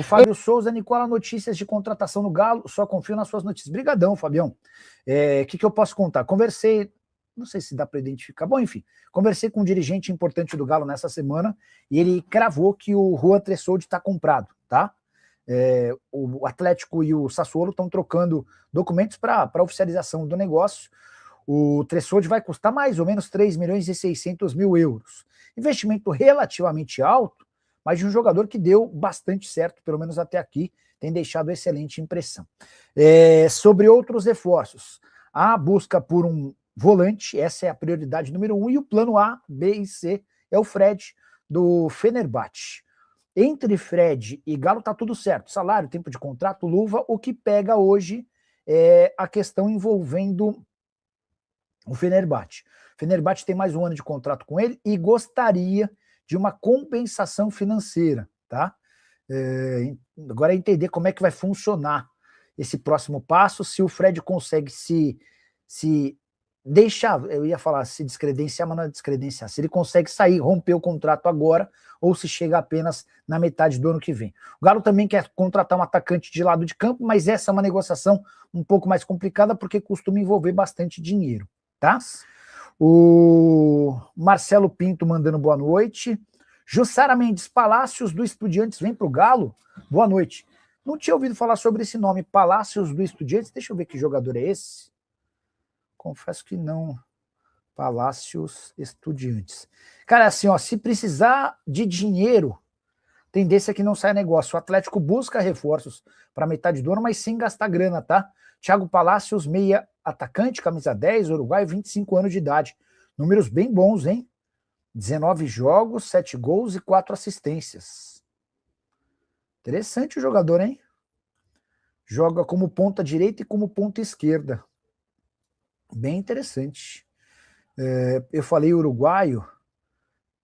O Fábio Souza, Nicola, notícias de contratação no Galo, só confio nas suas notícias. Brigadão, Fabião. O que eu posso contar? Conversei, não sei se dá para identificar, bom, enfim, conversei com um dirigente importante do Galo nessa semana e ele cravou que o Juan Tressoldi está comprado, tá? O Atlético e o Sassuolo estão trocando documentos para oficialização do negócio. O Tressoldi vai custar mais ou menos 3 milhões e 600 mil euros. Investimento relativamente alto, mas de um jogador que deu bastante certo, pelo menos até aqui, tem deixado excelente impressão. Sobre outros reforços, a busca por um volante, essa é a prioridade número 1, e o plano A, B e C é o Fred, do Fenerbahçe. Entre Fred e Galo tá tudo certo, salário, tempo de contrato, luva, o que pega hoje é a questão envolvendo o Fenerbahçe. O Fenerbahçe tem mais um ano de contrato com ele e gostaria de uma compensação financeira, tá? Agora é entender como é que vai funcionar esse próximo passo, se o Fred consegue se deixar, eu ia falar se descredenciar, mas não é descredenciar, se ele consegue sair, romper o contrato agora, ou se chega apenas na metade do ano que vem. O Galo também quer contratar um atacante de lado de campo, mas essa é uma negociação um pouco mais complicada, porque costuma envolver bastante dinheiro, tá? O Marcelo Pinto mandando boa noite. Jussara Mendes, Palácios do Estudiantes vem para o Galo? Boa noite. Não tinha ouvido falar sobre esse nome, Palácios do Estudiantes. Deixa eu ver que jogador é esse. Confesso que não. Palácios Estudiantes. Cara, assim, ó, se precisar de dinheiro, tendência que não sai negócio. O Atlético busca reforços para metade do ano, mas sem gastar grana, tá? Thiago Palácios, meia atacante, camisa 10, Uruguai, 25 anos de idade. Números bem bons, hein? 19 jogos, 7 gols e 4 assistências. Interessante o jogador, hein? Joga como ponta direita e como ponta esquerda. Bem interessante. Eu falei uruguaio,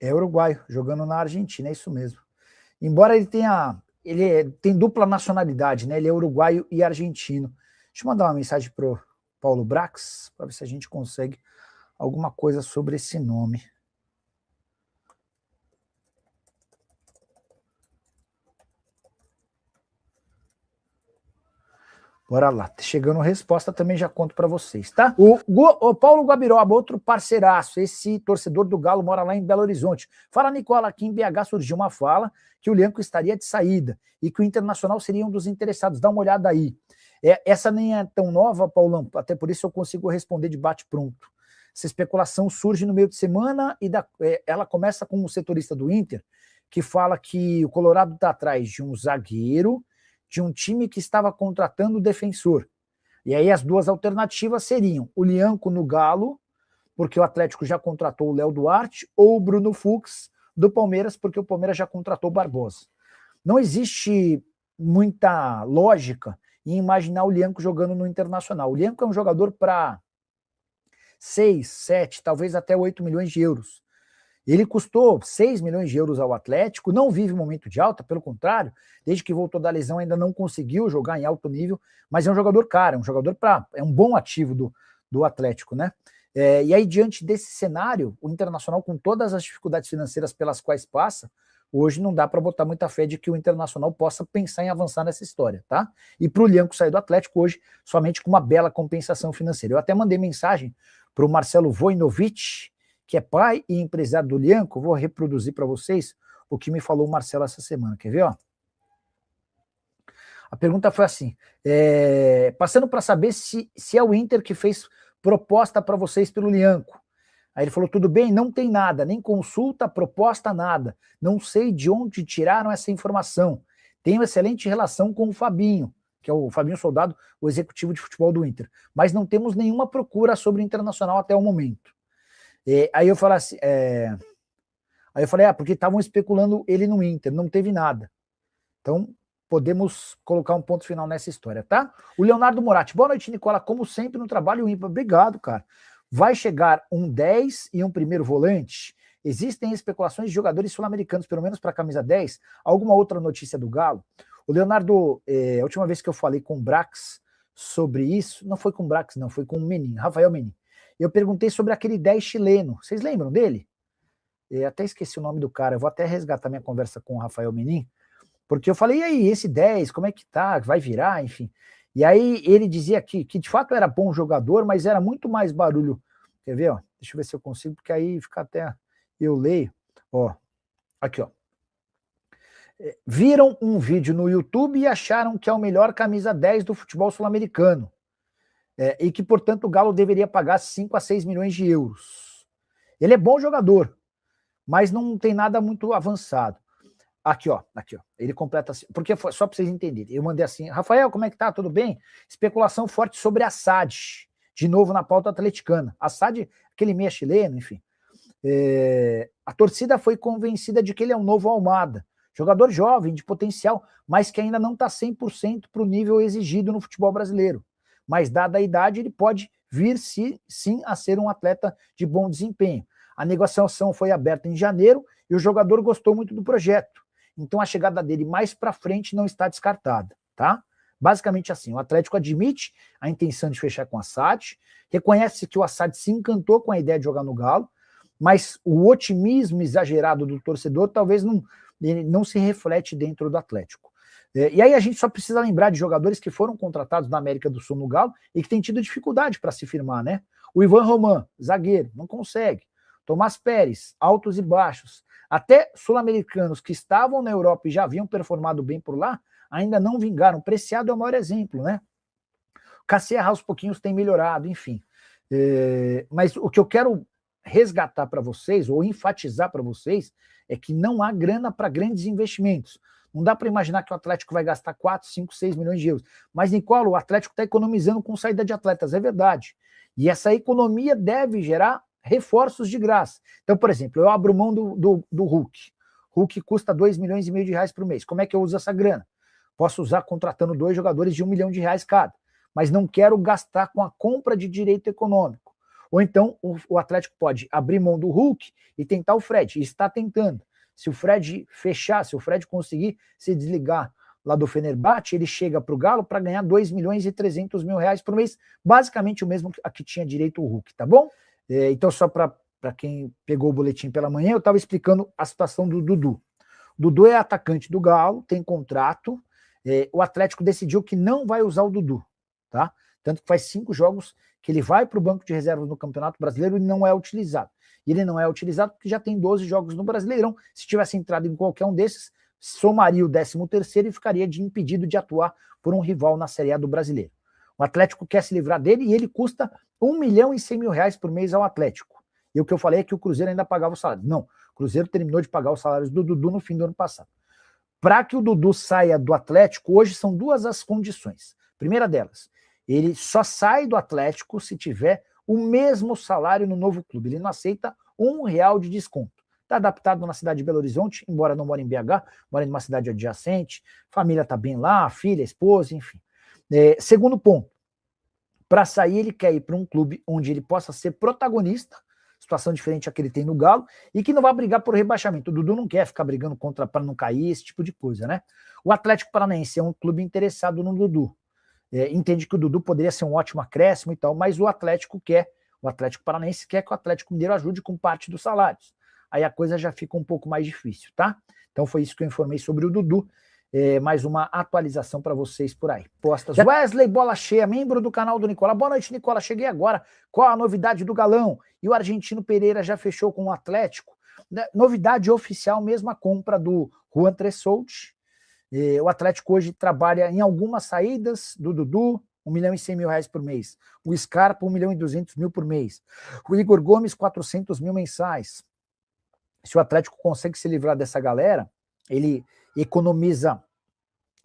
é uruguaio, jogando na Argentina, é isso mesmo. Embora ele tem dupla nacionalidade, né? Ele é uruguaio e argentino. Deixa eu mandar uma mensagem pro Paulo Brax, para ver se a gente consegue alguma coisa sobre esse nome. Bora lá, chegando a resposta também já conto para vocês, tá? O Paulo Guabiroba, outro parceiraço, esse torcedor do Galo mora lá em Belo Horizonte. Fala, Nicola, aqui em BH surgiu uma fala que o Lianco estaria de saída e que o Internacional seria um dos interessados. Dá uma olhada aí. Essa nem é tão nova, Paulão, até por isso eu consigo responder de bate-pronto. Essa especulação surge no meio de semana e ela começa com um setorista do Inter que fala que o Colorado está atrás de um zagueiro, de um time que estava contratando o defensor. E aí as duas alternativas seriam o Lianco no Galo, porque o Atlético já contratou o Léo Duarte, ou o Bruno Fux do Palmeiras, porque o Palmeiras já contratou o Barbosa. Não existe muita lógica em imaginar o Lianco jogando no Internacional. O Lianco é um jogador para 6, 7, talvez até 8 milhões de euros. Ele custou 6 milhões de euros ao Atlético, não vive um momento de alta, pelo contrário, desde que voltou da lesão ainda não conseguiu jogar em alto nível, mas é um jogador caro, é um bom ativo do Atlético, né? E aí, diante desse cenário, o Internacional, com todas as dificuldades financeiras pelas quais passa, hoje não dá para botar muita fé de que o Internacional possa pensar em avançar nessa história, tá? E para o Lianco sair do Atlético hoje, somente com uma bela compensação financeira. Eu até mandei mensagem para o Marcelo Vojinovic, que é pai e empresário do Lianco. Vou reproduzir para vocês o que me falou o Marcelo essa semana. Quer ver? Ó? A pergunta foi assim, passando para saber se é o Inter que fez proposta para vocês pelo Lianco. Aí ele falou, tudo bem, não tem nada, nem consulta, proposta, nada. Não sei de onde tiraram essa informação. Tenho excelente relação com o Fabinho, que é o Fabinho Soldado, o executivo de futebol do Inter. Mas não temos nenhuma procura sobre o Internacional até o momento. Aí eu falei assim, porque estavam especulando ele no Inter, não teve nada. Então, podemos colocar um ponto final nessa história, tá? O Leonardo Moratti, boa noite, Nicola, como sempre no trabalho ímpar. Obrigado, cara. Vai chegar um 10 e um primeiro volante? Existem especulações de jogadores sul-americanos, pelo menos para a camisa 10? Alguma outra notícia do Galo? O Leonardo, a última vez que eu falei com o Brax sobre isso, não foi com o Brax, não, foi com o Menin, Rafael Menin. Eu perguntei sobre aquele 10 chileno. Vocês lembram dele? Até esqueci o nome do cara. Eu vou até resgatar minha conversa com o Rafael Menin. Porque eu falei, e aí, esse 10, como é que tá? Vai virar, enfim. E aí ele dizia que de fato era bom jogador, mas era muito mais barulho. Quer ver, ó? Deixa eu ver se eu consigo, porque aí fica até... Eu leio, ó. Aqui, ó. Viram um vídeo no YouTube e acharam que é o melhor camisa 10 do futebol sul-americano. E que, portanto, o Galo deveria pagar 5 a 6 milhões de euros. Ele é bom jogador, mas não tem nada muito avançado. Aqui, ó. Ele completa assim, porque foi, só para vocês entenderem. Eu mandei assim, Rafael, como é que tá? Tudo bem? Especulação forte sobre Assad, de novo na pauta atleticana. Assad, aquele meia chileno, enfim. A torcida foi convencida de que ele é um novo Almada. Jogador jovem, de potencial, mas que ainda não está 100% para o nível exigido no futebol brasileiro. Mas, dada a idade, ele pode vir sim a ser um atleta de bom desempenho. A negociação foi aberta em janeiro e o jogador gostou muito do projeto. Então, a chegada dele mais para frente não está descartada, tá? Basicamente assim, o Atlético admite a intenção de fechar com o Assad, reconhece que o Assad se encantou com a ideia de jogar no Galo, mas o otimismo exagerado do torcedor talvez não se reflete dentro do Atlético. E aí a gente só precisa lembrar de jogadores que foram contratados na América do Sul no Galo e que têm tido dificuldade para se firmar, né? O Ivan Roman, zagueiro, não consegue. Tomás Pérez, altos e baixos. Até sul-americanos que estavam na Europa e já haviam performado bem por lá, ainda não vingaram. Preciado é o maior exemplo, né? Casserra aos pouquinhos tem melhorado, enfim. Mas o que eu quero resgatar para vocês, ou enfatizar para vocês, é que não há grana para grandes investimentos. Não dá para imaginar que o Atlético vai gastar 4, 5, 6 milhões de euros. Mas, Nicola, o Atlético está economizando com saída de atletas, é verdade. E essa economia deve gerar reforços de graça. Então, por exemplo, eu abro mão do Hulk. Hulk custa 2 milhões e meio de reais por mês. Como é que eu uso essa grana? Posso usar contratando 2 jogadores de 1 milhão de reais cada. Mas não quero gastar com a compra de direito econômico. Ou então o Atlético pode abrir mão do Hulk e tentar o Fred. E está tentando. Se o Fred fechar, se o Fred conseguir se desligar lá do Fenerbahçe, ele chega para o Galo para ganhar 2 milhões e 300 mil reais por mês. Basicamente o mesmo a que tinha direito o Hulk, tá bom? Então só para quem pegou o boletim pela manhã, eu estava explicando a situação do Dudu. O Dudu é atacante do Galo, tem contrato. O Atlético decidiu que não vai usar o Dudu, tá? Tanto que faz 5 jogos que ele vai para o banco de reservas no Campeonato Brasileiro e não é utilizado. E ele não é utilizado porque já tem 12 jogos no Brasileirão. Se tivesse entrado em qualquer um desses, somaria o 13º e ficaria impedido de atuar por um rival na Série A do Brasileiro. O Atlético quer se livrar dele e ele custa 1 milhão e 100 mil reais por mês ao Atlético. E o que eu falei é que o Cruzeiro ainda pagava o salário. Não, o Cruzeiro terminou de pagar os salários do Dudu no fim do ano passado. Para que o Dudu saia do Atlético, hoje são 2 as condições. Primeira delas, ele só sai do Atlético se tiver o mesmo salário no novo clube. Ele não aceita R$1 de desconto. Está adaptado na cidade de Belo Horizonte, embora não mora em BH, mora em uma cidade adjacente, família está bem lá, filha, esposa, enfim. Segundo ponto, para sair ele quer ir para um clube onde ele possa ser protagonista, situação diferente a que ele tem no Galo, e que não vai brigar por rebaixamento. O Dudu não quer ficar brigando para não cair, esse tipo de coisa, né? O Atlético Paranaense é um clube interessado no Dudu. Entende que o Dudu poderia ser um ótimo acréscimo e tal, mas o Atlético Paranaense quer que o Atlético Mineiro ajude com parte dos salários. Aí a coisa já fica um pouco mais difícil, tá? Então foi isso que eu informei sobre o Dudu. Mais uma atualização para vocês por aí. Postas. Wesley Bola Cheia, membro do canal do Nicola. Boa noite, Nicola. Cheguei agora. Qual a novidade do Galão? E o argentino Pereira já fechou com o Atlético. Novidade oficial mesmo, a compra do Juan Tressolti. O Atlético hoje trabalha em algumas saídas do Dudu, 1 milhão e 100 mil reais por mês. O Scarpa, 1 milhão e 200 mil por mês. O Igor Gomes, 400 mil mensais. Se o Atlético consegue se livrar dessa galera, ele economiza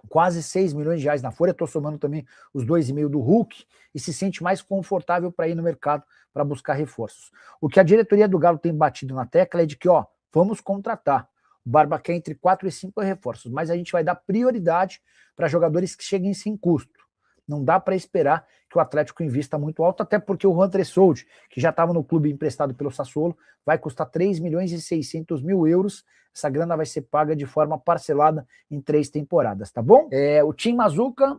quase 6 milhões de reais na folha, estou somando também os 2,5 do Hulk, e se sente mais confortável para ir no mercado para buscar reforços. O que a diretoria do Galo tem batido na tecla é de que, vamos contratar. O Barba quer entre 4 e 5 reforços, mas a gente vai dar prioridade para jogadores que cheguem sem custo. Não dá para esperar que o Atlético invista muito alto, até porque o Juan Tressoldi, que já estava no clube emprestado pelo Sassuolo, vai custar 3 milhões e 600 mil euros. Essa grana vai ser paga de forma parcelada em 3 temporadas, tá bom? O Tim Mazuca,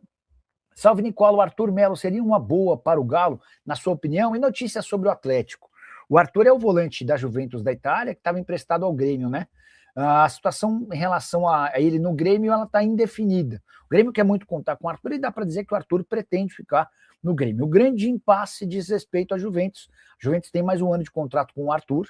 salve Nicola, o Arthur Melo seria uma boa para o Galo, na sua opinião? E notícias sobre o Atlético. O Arthur é o volante da Juventus da Itália, que estava emprestado ao Grêmio, né? A situação em relação a ele no Grêmio, ela está indefinida. O Grêmio quer muito contar com o Arthur e dá para dizer que o Arthur pretende ficar no Grêmio. O grande impasse diz respeito à Juventus. A Juventus tem mais um ano de contrato com o Arthur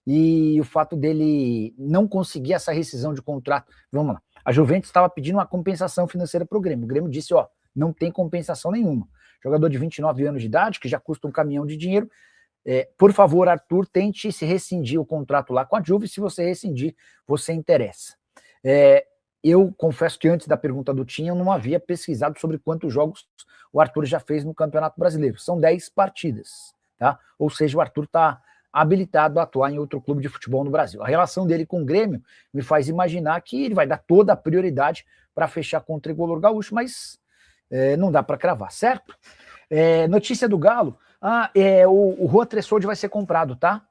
e o fato dele não conseguir essa rescisão de contrato. Vamos lá. A Juventus estava pedindo uma compensação financeira para o Grêmio. O Grêmio disse, ó, não tem compensação nenhuma. Jogador de 29 anos de idade, que já custa um caminhão de dinheiro. Por favor, Arthur, tente se rescindir o contrato lá com a Juve. Se você rescindir, você interessa. Eu confesso que antes da pergunta do Tinha, eu não havia pesquisado sobre quantos jogos o Arthur já fez no Campeonato Brasileiro. São 10 partidas, tá? Ou seja, o Arthur está habilitado a atuar em outro clube de futebol no Brasil. A relação dele com o Grêmio me faz imaginar que ele vai dar toda a prioridade para fechar com o Tricolor Gaúcho, mas não dá para cravar, certo? Notícia do Galo, o Juan Tressoldi vai ser comprado, tá?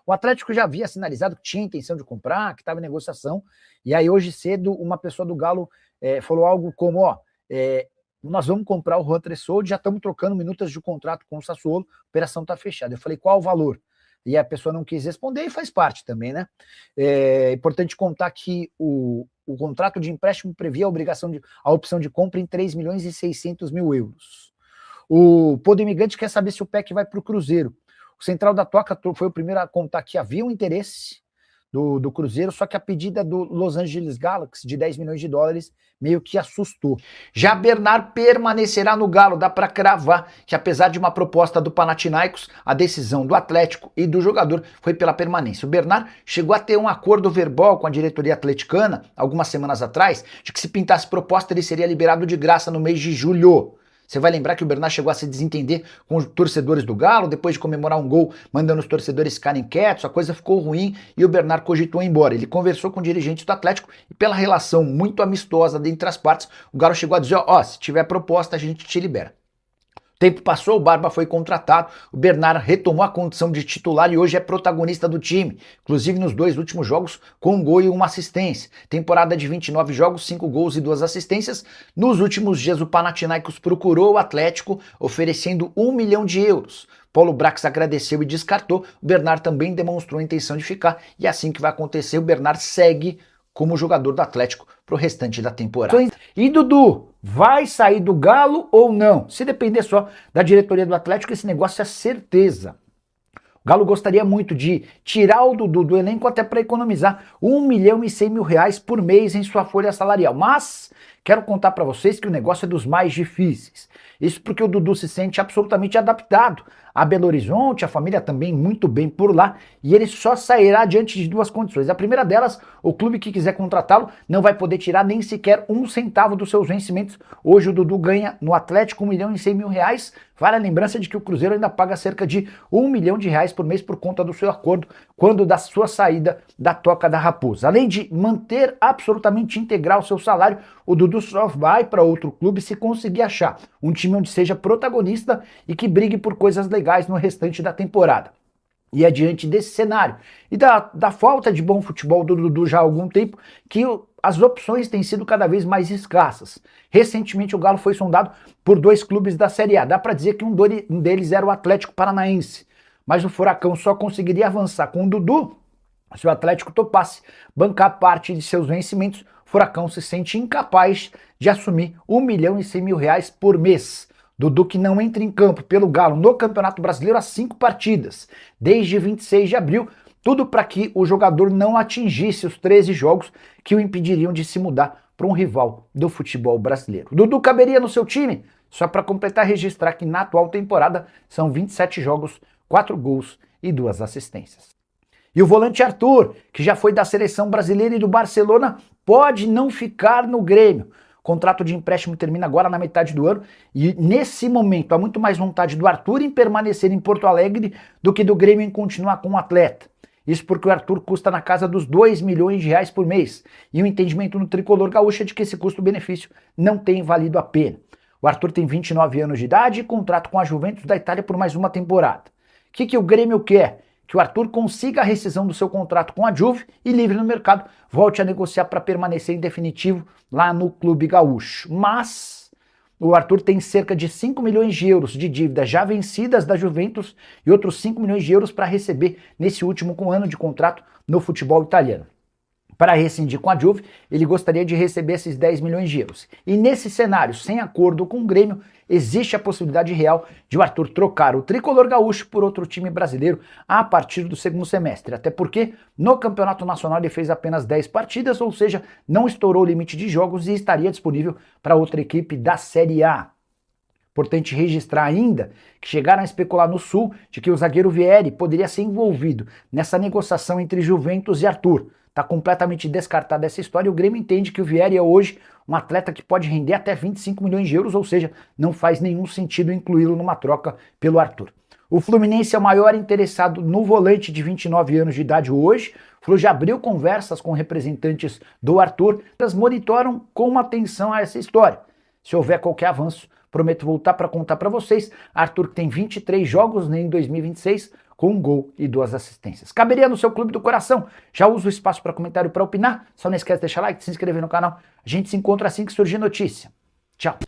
O Atlético já havia sinalizado que tinha intenção de comprar, que estava em negociação, e aí hoje cedo uma pessoa do Galo falou algo como, nós vamos comprar o Juan Tressoldi, já estamos trocando minutas de contrato com o Sassuolo, a operação está fechada. Eu falei, qual o valor? E a pessoa não quis responder e faz parte também, né? É importante contar que o contrato de empréstimo previa a opção de compra em 3 milhões e 600 mil euros. O Podemigante quer saber se o PEC vai para o Cruzeiro. O Central da Toca foi o primeiro a contar que havia um interesse do Cruzeiro, só que a pedida do Los Angeles Galaxy de 10 milhões de dólares meio que assustou. Já Bernard permanecerá no Galo, dá para cravar que apesar de uma proposta do Panathinaikos, a decisão do Atlético e do jogador foi pela permanência. O Bernard chegou a ter um acordo verbal com a diretoria atleticana, algumas semanas atrás, de que se pintasse proposta ele seria liberado de graça no mês de julho. Você vai lembrar que o Bernard chegou a se desentender com os torcedores do Galo, depois de comemorar um gol, mandando os torcedores ficarem quietos, a coisa ficou ruim e o Bernard cogitou ir embora. Ele conversou com dirigentes do Atlético e pela relação muito amistosa entre as partes, o Galo chegou a dizer, se tiver proposta a gente te libera. O tempo passou, o Barba foi contratado, o Bernard retomou a condição de titular e hoje é protagonista do time, inclusive nos 2 últimos jogos com um gol e uma assistência. Temporada de 29 jogos, 5 gols e 2 assistências. Nos últimos dias o Panathinaikos procurou o Atlético oferecendo 1 milhão de euros. Paulo Brax agradeceu e descartou, o Bernard também demonstrou a intenção de ficar e é assim que vai acontecer, o Bernard segue como jogador do Atlético para o restante da temporada. E Dudu, vai sair do Galo ou não? Se depender só da diretoria do Atlético, esse negócio é certeza. O Galo gostaria muito de tirar o Dudu do elenco até para economizar 1 milhão e 100 mil reais por mês em sua folha salarial. Mas quero contar para vocês que o negócio é dos mais difíceis. Isso porque o Dudu se sente absolutamente adaptado a Belo Horizonte, a família também muito bem por lá, e ele só sairá diante de 2 condições. A primeira delas, o clube que quiser contratá-lo não vai poder tirar nem sequer 1 centavo dos seus vencimentos. Hoje o Dudu ganha no Atlético 1 milhão e 100 mil reais. Vale a lembrança de que o Cruzeiro ainda paga cerca de 1 milhão de reais por mês por conta do seu acordo quando da sua saída da Toca da Raposa. Além de manter absolutamente integral o seu salário, o Dudu só vai para outro clube se conseguir achar um time onde seja protagonista e que brigue por coisas legais no restante da temporada. E é diante desse cenário e da falta de bom futebol do Dudu já há algum tempo que as opções têm sido cada vez mais escassas. Recentemente o Galo foi sondado por 2 clubes da Série A. Dá para dizer que um deles era o Atlético Paranaense, mas o Furacão só conseguiria avançar com o Dudu se o Atlético topasse bancar parte de seus vencimentos. O Furacão se sente incapaz de assumir 1 milhão e 100 mil reais por mês. Dudu que não entra em campo pelo Galo no Campeonato Brasileiro há 5 partidas, desde 26 de abril, tudo para que o jogador não atingisse os 13 jogos que o impediriam de se mudar para um rival do futebol brasileiro. Dudu caberia no seu time? Só para completar e registrar que na atual temporada são 27 jogos, 4 gols e 2 assistências. E o volante Arthur, que já foi da seleção brasileira e do Barcelona, pode não ficar no Grêmio. O contrato de empréstimo termina agora na metade do ano e nesse momento há muito mais vontade do Arthur em permanecer em Porto Alegre do que do Grêmio em continuar com o atleta. Isso porque o Arthur custa na casa dos 2 milhões de reais por mês e o entendimento no Tricolor Gaúcho é de que esse custo-benefício não tem valido a pena. O Arthur tem 29 anos de idade e contrato com a Juventus da Itália por mais uma temporada. O que o Grêmio quer? Que o Arthur consiga a rescisão do seu contrato com a Juve e livre no mercado, volte a negociar para permanecer em definitivo lá no Clube Gaúcho. Mas o Arthur tem cerca de 5 milhões de euros de dívidas já vencidas da Juventus e outros 5 milhões de euros para receber nesse último ano de contrato no futebol italiano. Para rescindir com a Juve, ele gostaria de receber esses 10 milhões de euros. E nesse cenário, sem acordo com o Grêmio, existe a possibilidade real de o Arthur trocar o tricolor gaúcho por outro time brasileiro a partir do segundo semestre. Até porque no Campeonato Nacional ele fez apenas 10 partidas, ou seja, não estourou o limite de jogos e estaria disponível para outra equipe da Série A. Importante registrar ainda que chegaram a especular no Sul de que o zagueiro Vieri poderia ser envolvido nessa negociação entre Juventus e Arthur. Está completamente descartada essa história e o Grêmio entende que o Vieri é hoje um atleta que pode render até 25 milhões de euros, ou seja, não faz nenhum sentido incluí-lo numa troca pelo Arthur. O Fluminense é o maior interessado no volante de 29 anos de idade hoje. O Flu já abriu conversas com representantes do Arthur, elas monitoram com atenção a essa história. Se houver qualquer avanço, prometo voltar para contar para vocês. Arthur que tem 23 jogos em 2026, com um gol e 2 assistências. Caberia no seu clube do coração? Já usa o espaço para comentário para opinar? Só não esquece de deixar like, de se inscrever no canal. A gente se encontra assim que surgir notícia. Tchau.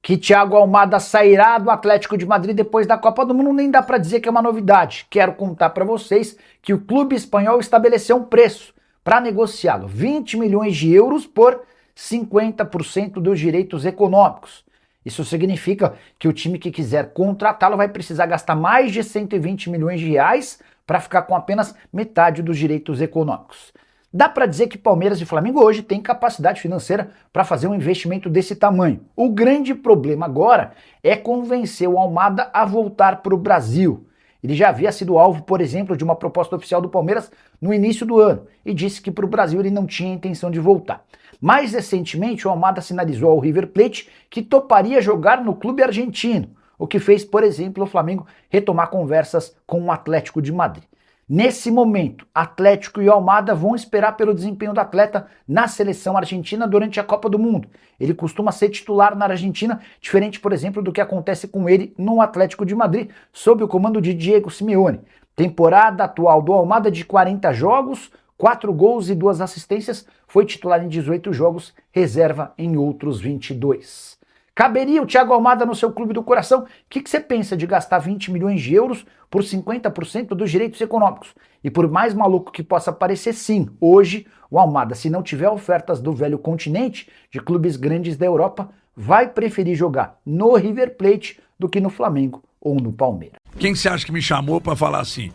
Que Thiago Almada sairá do Atlético de Madrid depois da Copa do Mundo nem dá para dizer que é uma novidade. Quero contar para vocês que o clube espanhol estabeleceu um preço para negociá-lo. 20 milhões de euros por 50% dos direitos econômicos. Isso significa que o time que quiser contratá-lo vai precisar gastar mais de 120 milhões de reais para ficar com apenas metade dos direitos econômicos. Dá para dizer que Palmeiras e Flamengo hoje têm capacidade financeira para fazer um investimento desse tamanho. O grande problema agora é convencer o Almada a voltar para o Brasil. Ele já havia sido alvo, por exemplo, de uma proposta oficial do Palmeiras no início do ano e disse que para o Brasil ele não tinha intenção de voltar. Mais recentemente, o Almada sinalizou ao River Plate que toparia jogar no clube argentino, o que fez, por exemplo, o Flamengo retomar conversas com o Atlético de Madrid. Nesse momento, Atlético e Almada vão esperar pelo desempenho do atleta na seleção argentina durante a Copa do Mundo. Ele costuma ser titular na Argentina, diferente, por exemplo, do que acontece com ele no Atlético de Madrid, sob o comando de Diego Simeone. Temporada atual do Almada de 40 jogos, 4 gols e 2 assistências, foi titular em 18 jogos, reserva em outros 22. Caberia o Thiago Almada no seu clube do coração? O que você pensa de gastar 20 milhões de euros por 50% dos direitos econômicos? E por mais maluco que possa parecer, sim, hoje o Almada, se não tiver ofertas do velho continente, de clubes grandes da Europa, vai preferir jogar no River Plate do que no Flamengo ou no Palmeiras. Quem você acha que me chamou pra falar assim?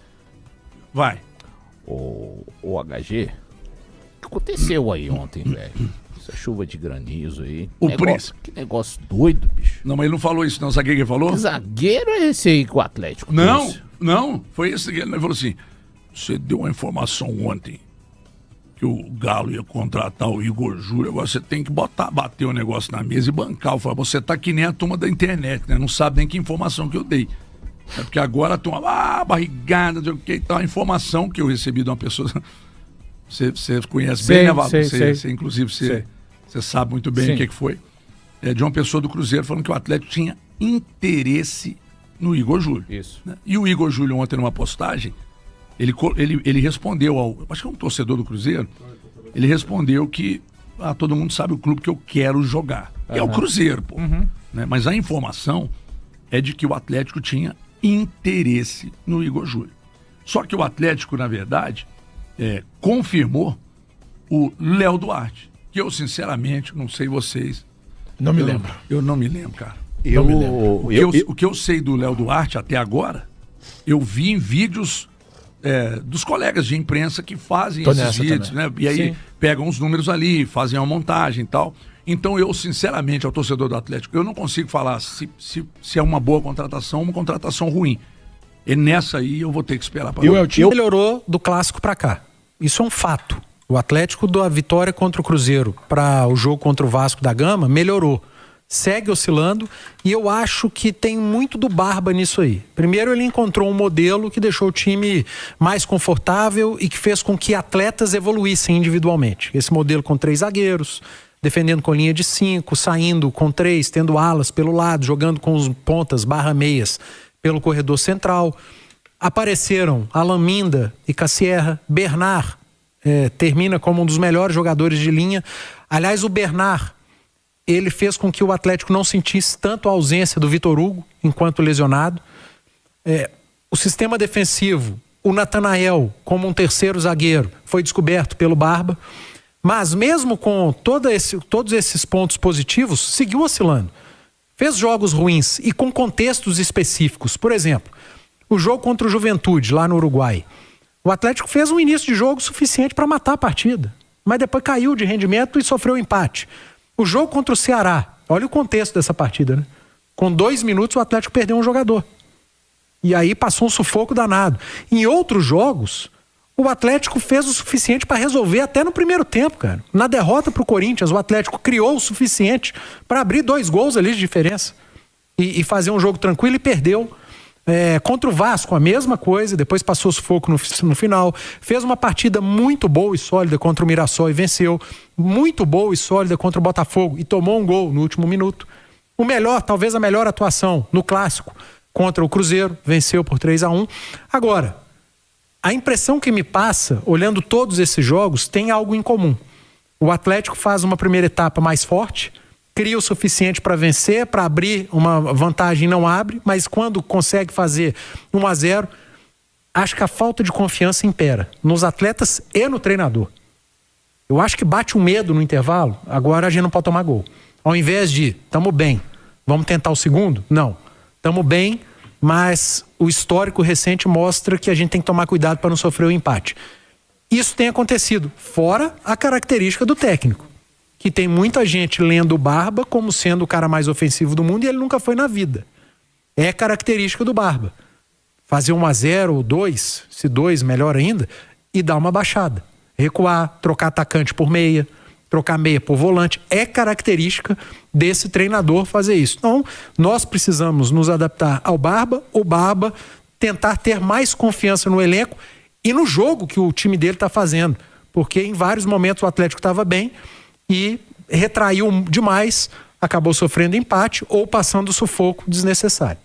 Vai. O HG, o que aconteceu aí ontem, velho? Essa chuva de granizo aí. O Príncipe. Que negócio doido, bicho. Não, mas ele não falou isso, não. Sabe o que ele falou? Que zagueiro é esse aí com o Atlético? Não. Foi esse que ele falou assim. Você deu uma informação ontem que o Galo ia contratar o Igor Júlio. Agora você tem que bater o negócio na mesa e bancar. Eu falei, você tá que nem a turma da internet, né? Não sabe nem que informação que eu dei. É porque agora a turma, barrigada, não sei o que. Então a informação que eu recebi de uma pessoa... Você conhece bem, né, Val? Inclusive, você sabe muito bem o que foi. É de uma pessoa do Cruzeiro falando que o Atlético tinha interesse no Igor Júlio. Isso. Né? E o Igor Júlio, ontem, numa postagem, ele respondeu ao... Acho que é um torcedor do Cruzeiro. Ele respondeu que todo mundo sabe o clube que eu quero jogar. Que é o Cruzeiro, pô. Né? Mas a informação é de que o Atlético tinha interesse no Igor Júlio. Só que o Atlético, na verdade... confirmou o Léo Duarte, que eu sinceramente, não sei vocês. Não me lembro. Eu não me lembro, cara. O que eu sei do Léo Duarte até agora, eu vi em vídeos dos colegas de imprensa que fazem esses vídeos, né? E aí pegam os números ali, fazem uma montagem e tal. Então eu, sinceramente, ao torcedor do Atlético, eu não consigo falar se é uma boa contratação ou uma contratação ruim. E nessa aí eu vou ter que esperar para ver. O time melhorou do clássico para cá. Isso é um fato. O Atlético da vitória contra o Cruzeiro para o jogo contra o Vasco da Gama melhorou. Segue oscilando e eu acho que tem muito do Barba nisso aí. Primeiro, ele encontrou um modelo que deixou o time mais confortável e que fez com que atletas evoluíssem individualmente. Esse modelo com 3 zagueiros, defendendo com linha de 5, saindo com 3, tendo alas pelo lado, jogando com os pontas /meias pelo corredor central. Apareceram Alan Minda e Cassierra. Bernard termina como um dos melhores jogadores de linha. Aliás, o Bernard, ele fez com que o Atlético não sentisse tanto a ausência do Vitor Hugo enquanto lesionado. O sistema defensivo, o Natanael como um terceiro zagueiro, foi descoberto pelo Barba. Mas mesmo com todos esses pontos positivos, seguiu oscilando. Fez jogos ruins e com contextos específicos. Por exemplo, o jogo contra o Juventude, lá no Uruguai. O Atlético fez um início de jogo suficiente para matar a partida, mas depois caiu de rendimento e sofreu empate. O jogo contra o Ceará, olha o contexto dessa partida, né? Com 2 minutos o Atlético perdeu um jogador. E aí passou um sufoco danado. Em outros jogos, o Atlético fez o suficiente para resolver até no primeiro tempo, cara. Na derrota para o Corinthians, o Atlético criou o suficiente para abrir 2 gols ali de diferença e fazer um jogo tranquilo e perdeu. Contra o Vasco, a mesma coisa, depois passou sufoco no final. Fez uma partida muito boa e sólida contra o Mirassol e venceu. Muito boa e sólida contra o Botafogo e tomou um gol no último minuto. Talvez a melhor atuação no Clássico contra o Cruzeiro, venceu por 3-1. Agora, a impressão que me passa, olhando todos esses jogos, tem algo em comum. O Atlético faz uma primeira etapa mais forte, cria o suficiente para vencer, para abrir uma vantagem não abre, mas quando consegue fazer 1-0, acho que a falta de confiança impera nos atletas e no treinador. Eu acho que bate um medo no intervalo, agora a gente não pode tomar gol. Ao invés de, tamo bem, vamos tentar o segundo? Não. Tamo bem, mas o histórico recente mostra que a gente tem que tomar cuidado para não sofrer o empate. Isso tem acontecido, fora a característica do técnico, que tem muita gente lendo o Barba como sendo o cara mais ofensivo do mundo e ele nunca foi na vida. É característica do Barba. Fazer 1-0 ou 2, se 2 melhor ainda, e dar uma baixada. Recuar, trocar atacante por meia, trocar meia por volante, é característica desse treinador fazer isso. Então, nós precisamos nos adaptar ao Barba, o Barba tentar ter mais confiança no elenco e no jogo que o time dele está fazendo, porque em vários momentos o Atlético estava bem e retraiu demais, acabou sofrendo empate ou passando sufoco desnecessário.